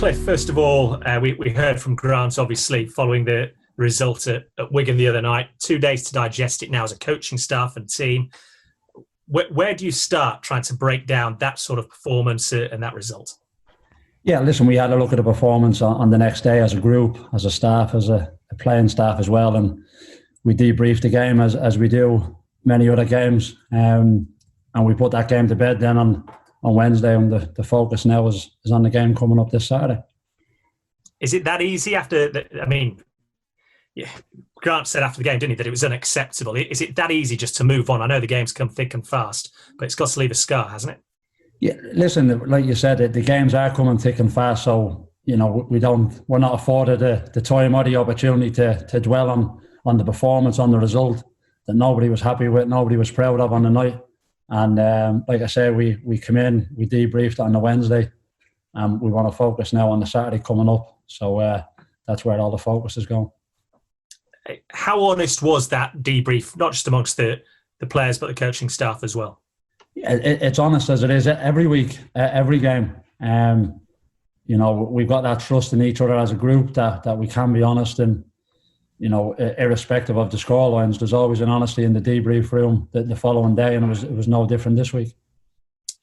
Cliff, first of all, we heard from Grant, obviously, following the result at Wigan the other night. 2 days to digest it now as a coaching staff and team. Where do you start trying to break down that sort of performance and that result? Yeah, listen, we had a look at the performance on the next day as a group, as a staff, as a playing staff as well, and we debriefed the game as we do many other games, and we put that game to bed then on Wednesday, and the focus now is on the game coming up this Saturday. Is it that easy after I mean, yeah, Grant said after the game, didn't he, that it was unacceptable. Is it that easy just to move on? I know the game's come thick and fast, but it's got to leave a scar, hasn't it? Yeah, listen, like you said, the games are coming thick and fast, so we're not afforded the time or the opportunity to dwell on the performance, on the result that nobody was happy with, nobody was proud of on the night. And like I say, we come in, we debriefed on the Wednesday, and we want to focus now on the Saturday coming up. So that's where all the focus is going. How honest was that debrief, not just amongst the players, but the coaching staff as well? Yeah, it's honest as it is every week, every game. We've got that trust in each other as a group that we can be honest, and irrespective of the scorelines, there's always an honesty in the debrief room the following day, and it was no different this week.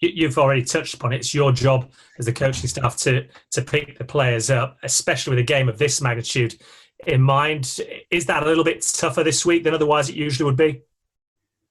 You've already touched upon it. It's your job as the coaching staff to pick the players up, especially with a game of this magnitude in mind. Is that a little bit tougher this week than otherwise it usually would be?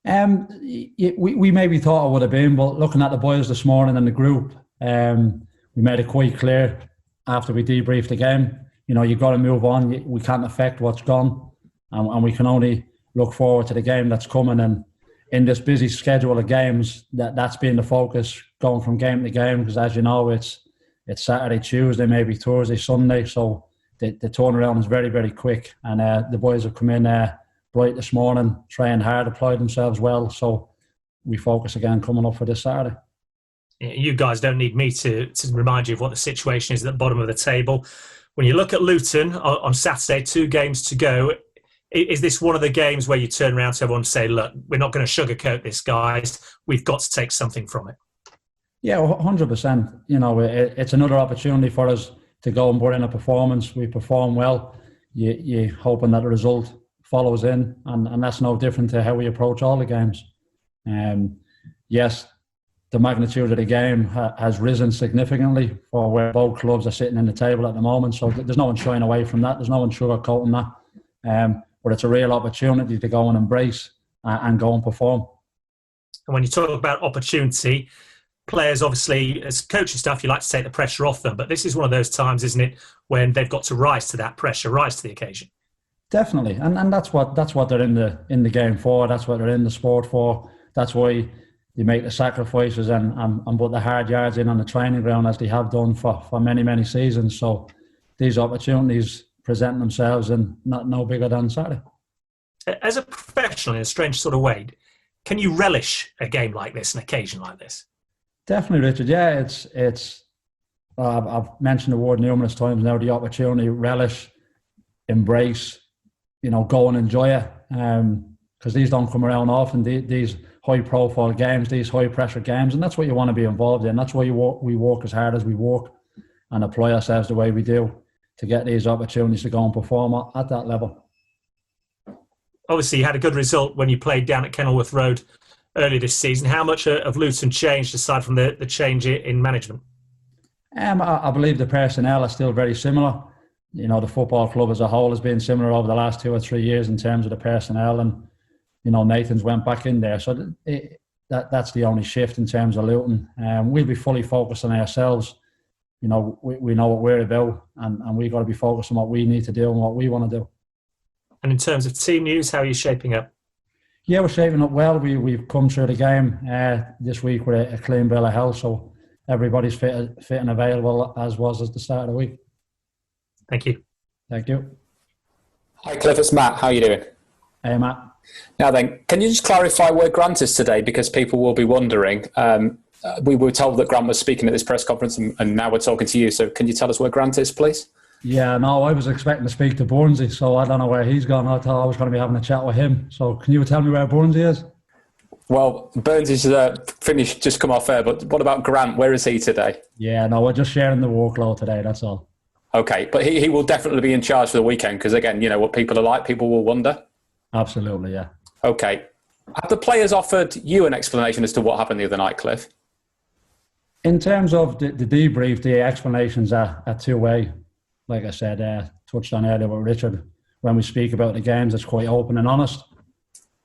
We maybe thought it would have been, but looking at the boys this morning and the group, we made it quite clear after we debriefed the game. You've got to move on. We can't affect what's gone, and we can only look forward to the game that's coming. And in this busy schedule of games, that's been the focus going from game to game. Because as you know, it's Saturday, Tuesday, maybe Thursday, Sunday. So the turnaround is very, very quick. And the boys have come in bright this morning, trying hard, applied themselves well. So we focus again coming up for this Saturday. You guys don't need me to remind you of what the situation is at the bottom of the table. When you look at Luton on Saturday, 2 games to go, is this one of the games where you turn around to everyone and say, look, we're not going to sugarcoat this, guys. We've got to take something from it? Yeah, 100%. It's another opportunity for us to go and put in a performance. We perform well. You're hoping that the result follows in, and that's no different to how we approach all the games. Yes, the magnitude of the game has risen significantly for where both clubs are sitting in the table at the moment. So there's no one shying away from that. There's no one sugarcoating that. But it's a real opportunity to go and embrace and go and perform. And when you talk about opportunity, players obviously, as coaching staff, you like to take the pressure off them. But this is one of those times, isn't it, when they've got to rise to that pressure, rise to the occasion. Definitely, and that's what they're in the game for. That's what they're in the sport for. That's why they make the sacrifices and put the hard yards in on the training ground as they have done for many, many seasons. So these opportunities present themselves, and no bigger than Saturday. As a professional, in a strange sort of way, can you relish a game like this, an occasion like this? Definitely, Richard. Yeah, it's. I've mentioned the word numerous times now. The opportunity, relish, embrace. Go and enjoy it, because these don't come around often. These high-profile games, these high-pressure games, and that's what you want to be involved in. That's why we work as hard as we work and apply ourselves the way we do to get these opportunities to go and perform at that level. Obviously, you had a good result when you played down at Kenilworth Road earlier this season. How much of Luton changed aside from the change in management? I believe the personnel are still very similar. The football club as a whole has been similar over the last 2 or 3 years in terms of the personnel, and Nathan's went back in there, so that's the only shift in terms of Luton. We'll be fully focused on ourselves. We know what we're about, and we've got to be focused on what we need to do and what we want to do. And in terms of team news, how are you shaping up? Yeah, we're shaping up well. We've come through the game this week with a clean bill of health, so everybody's fit and available as was at the start of the week. Thank you. Thank you. Hi Cliff, it's Matt. How are you doing? Hey Matt. Now then, can you just clarify where Grant is today, because people will be wondering. We were told that Grant was speaking at this press conference, and now we're talking to you. So can you tell us where Grant is, please? Yeah, no, I was expecting to speak to Burnsy, so I don't know where he's gone. I thought I was going to be having a chat with him. So can you tell me where Burnsy is? Well, Burns is finished, just come off air, but what about Grant? Where is he today? Yeah, no, we're just sharing the workload today, that's all. Okay, but he will definitely be in charge for the weekend because, again, you know what people are like, people will wonder. Absolutely, yeah. Okay. Have the players offered you an explanation as to what happened the other night, Cliff? In terms of the debrief, the explanations are two-way. Like I said, touched on earlier with Richard, when we speak about the games, it's quite open and honest.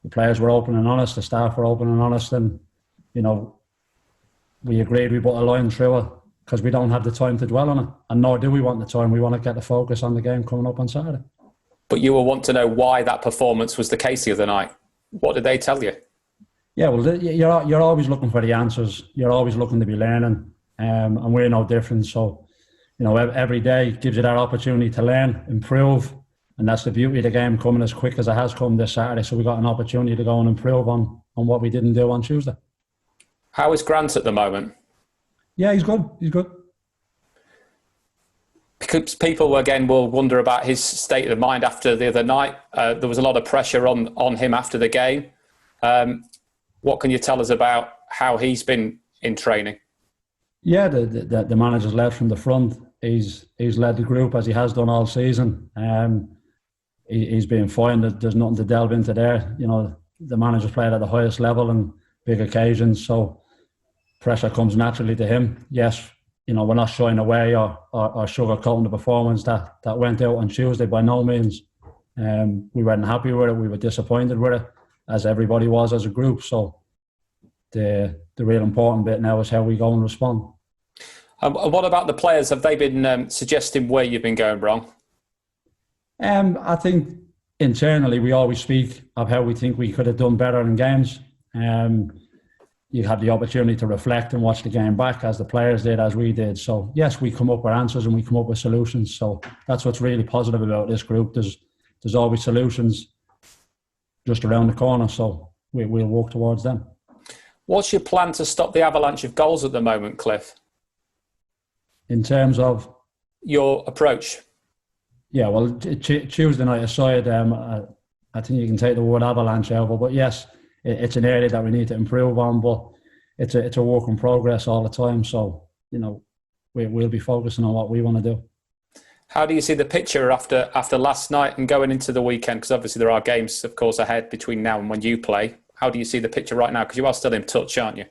The players were open and honest, the staff were open and honest, and, you know, we agreed we put a line through it because we don't have the time to dwell on it, and nor do we want the time. We want to get the focus on the game coming up on Saturday. But you will want to know why that performance was the case the other night. What did they tell you? Yeah, well, you're always looking for the answers. You're always looking to be learning, and we're no different. So, you know, every day gives you that opportunity to learn, improve, and that's the beauty of the game coming as quick as it has come this Saturday. So we got an opportunity to go and improve on what we didn't do on Tuesday. How is Grant at the moment? Yeah, he's good. He's good. Because people, again, will wonder about his state of mind after the other night. There was a lot of pressure on him after the game. What can you tell us about how he's been in training? Yeah, the manager's led from the front. He's led the group as he has done all season. He's been fine. There's nothing to delve into there. You know, the manager's played at the highest level and big occasions, so pressure comes naturally to him. Yes, you know, we're not shying away or sugarcoating the performance that went out on Tuesday, by no means. We weren't happy with it. We were disappointed with it, as everybody was as a group. So the real important bit now is how we go and respond. What about the players? Have they been suggesting where you've been going wrong? I think internally we always speak of how we think we could have done better in games. You have the opportunity to reflect and watch the game back, as the players did, as we did. So yes, we come up with answers and we come up with solutions. So that's what's really positive about this group. There's always solutions just around the corner. So we'll walk towards them. What's your plan to stop the avalanche of goals at the moment, Cliff? In terms of your approach? Yeah, well, Tuesday night aside, I think you can take the word avalanche out, but yes, it's an area that we need to improve on, but it's a work in progress all the time. So, you know, we'll be focusing on what we want to do. How do you see the picture after last night and going into the weekend? Because obviously there are games, of course, ahead between now and when you play. How do you see the picture right now? Because you are still in touch, aren't you?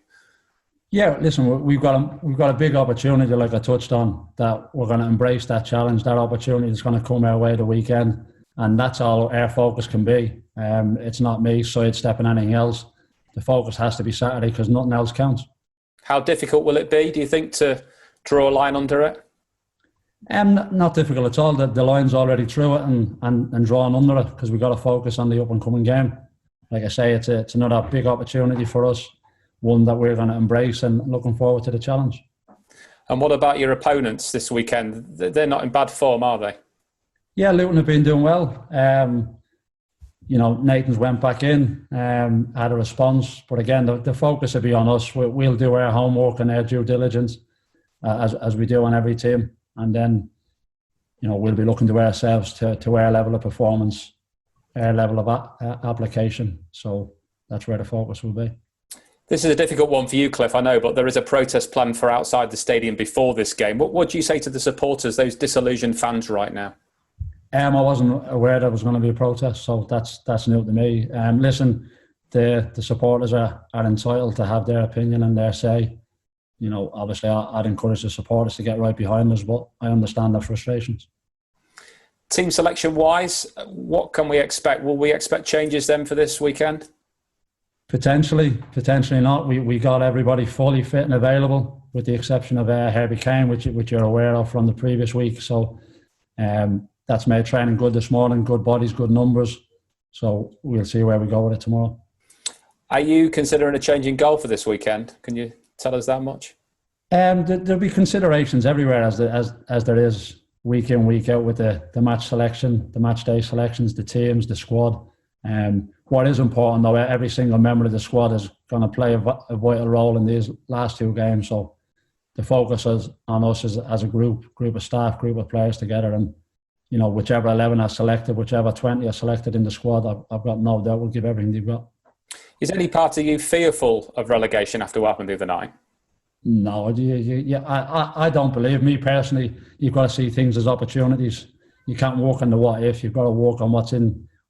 Yeah, listen, we've got a big opportunity, like I touched on, that we're going to embrace that challenge. That opportunity is going to come our way the weekend, and that's all our focus can be. It's not me sidestepping anything else. The focus has to be Saturday because nothing else counts. How difficult will it be, do you think, to draw a line under it? Not difficult at all. The line's already through it and drawn under it because we've got to focus on the up-and-coming game. Like I say, it's another big opportunity for us, one that we're going to embrace, and looking forward to the challenge. And what about your opponents this weekend? They're not in bad form, are they? Yeah, Luton have been doing well. You know, Nathan's went back in, had a response. But again, the focus will be on us. We'll do our homework and our due diligence as we do on every team. And then, you know, we'll be looking to ourselves to our level of performance, our level of application. So that's where the focus will be. This is a difficult one for you, Cliff, I know, but there is a protest planned for outside the stadium before this game. What do you say to the supporters, those disillusioned fans right now? I wasn't aware there was going to be a protest, so that's new to me. Listen, the supporters are entitled to have their opinion and their say. You know, obviously I'd encourage the supporters to get right behind us, but I understand their frustrations. Team selection-wise, what can we expect? Will we expect changes then for this weekend? Potentially not. We got everybody fully fit and available, with the exception of Herbie Kane, which you're aware of from the previous week. So that's made training good this morning. Good bodies, good numbers. So we'll see where we go with it tomorrow. Are you considering a change in goal for this weekend? Can you tell us that much? There'll be considerations everywhere as there is week in, week out with the match selection, the match day selections, the teams, the squad. What is important though, every single member of the squad is going to play a vital role in these last two games. So the focus is on us as a group of staff, group of players together, and you know, whichever 11 are selected, whichever 20 are selected in the squad, I've got no doubt we'll give everything they've got. Is any part of you fearful of relegation after what happened the other night? No, I don't believe. Me personally, you've got to see things as opportunities. You can't walk on the what if. You've got to walk on what's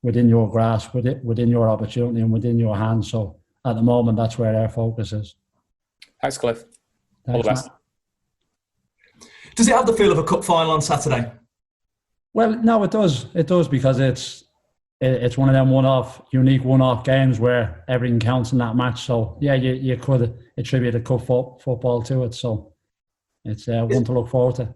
within your grasp, within your opportunity, and within your hands. So at the moment, that's where our focus is. Thanks, Cliff. All the best. Matt. Does it have the feel of a cup final on Saturday? Well, no, it does. It does, because it's one of them unique one-off games where everything counts in that match. So yeah, you could attribute a cup football to it. So it's one to look forward to.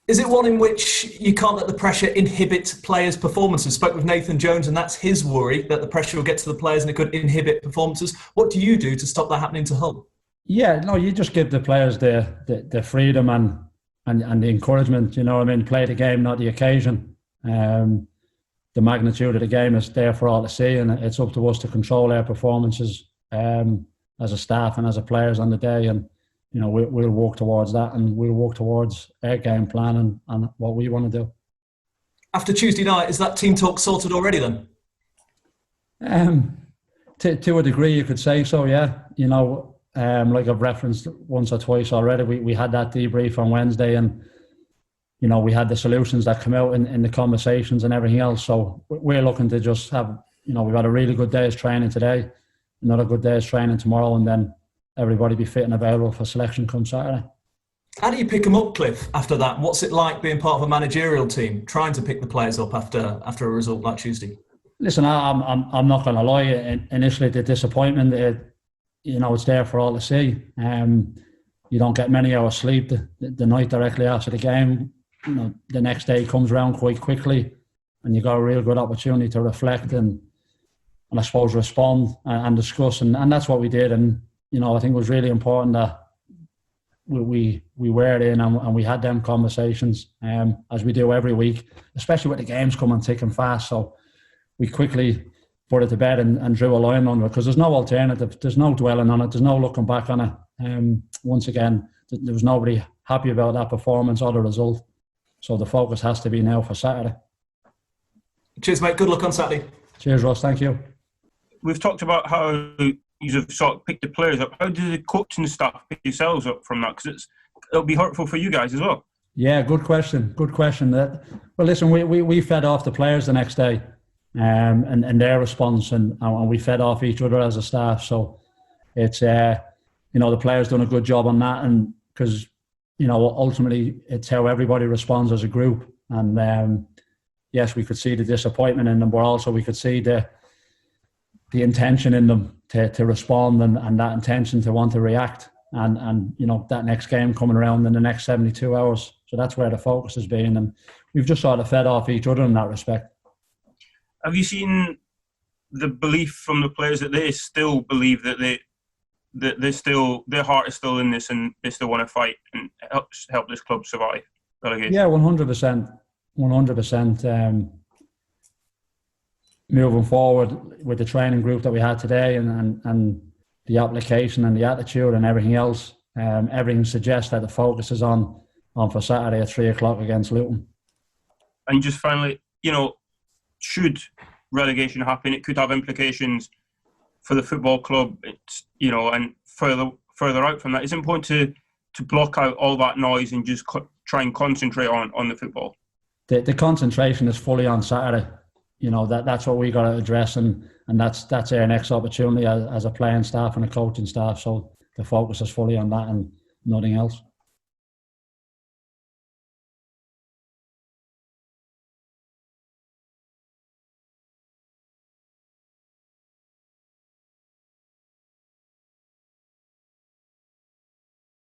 Is it one in which you can't let the pressure inhibit players' performances? Spoke with Nathan Jones, and that's his worry, that the pressure will get to the players and it could inhibit performances. What do you do to stop that happening to Hull? Yeah, no, you just give the players the freedom and the encouragement. You know what I mean? Play the game, not the occasion. The magnitude of the game is there for all to see, and it's up to us to control our performances as a staff and as a players on the day. And you know, we'll work towards that, and we'll work towards our game plan and what we want to do. After Tuesday night, is that team talk sorted already then? To a degree, you could say so, yeah. You know, like I've referenced once or twice already, we had that debrief on Wednesday, and you know, we had the solutions that come out in the conversations and everything else. So we're looking to just have, you know, we've had a really good day's training today, another good day's training tomorrow, and then everybody be fit and available for selection come Saturday. How do you pick them up, Cliff, after that? What's it like being part of a managerial team, trying to pick the players up after a result like Tuesday? Listen, I'm not going to lie. Initially, the disappointment, you know, it's there for all to see. You don't get many hours sleep the night directly after the game. You know, the next day comes around quite quickly, and you got a real good opportunity to reflect and I suppose respond and discuss, and that's what we did. And you know, I think it was really important that we were in and we had them conversations, as we do every week, especially with the games coming thick and fast. So we quickly put it to bed and drew a line on it, because there's no alternative. There's no dwelling on it. There's no looking back on it. Once again, there was nobody happy about that performance or the result. So the focus has to be now for Saturday. Cheers, mate. Good luck on Saturday. Cheers, Ross. Thank you. We've talked about how you've sort of picked the players up. How do the coaching staff pick yourselves up from that? Because it'll be hurtful for you guys as well. Yeah, good question. Good question. Well, listen, we fed off the players the next day, and their response, and we fed off each other as a staff. So it's you know, the players done a good job on that, and because you know, ultimately it's how everybody responds as a group. And yes, we could see the disappointment in them, but also we could see the intention in them to respond, and that intention to want to react, and you know, that next game coming around in the next 72 hours. So that's where the focus has been, and we've just sort of fed off each other in that respect. Have you seen the belief from the players that they still believe that they're still, their heart is still in this, and they still want to fight and help this club survive relegation? Yeah, 100%. Moving forward with the training group that we had today, and the application and the attitude and everything else, everything suggests that the focus is on for Saturday at 3:00 against Luton. And just finally, you know, should relegation happen, it could have implications for the football club. It's, you know, and further out from that, it's important to block out all that noise and just try and concentrate on the football. The concentration is fully on Saturday. You know, that's what we got to address, and that's our next opportunity as a playing staff and a coaching staff. So the focus is fully on that and nothing else.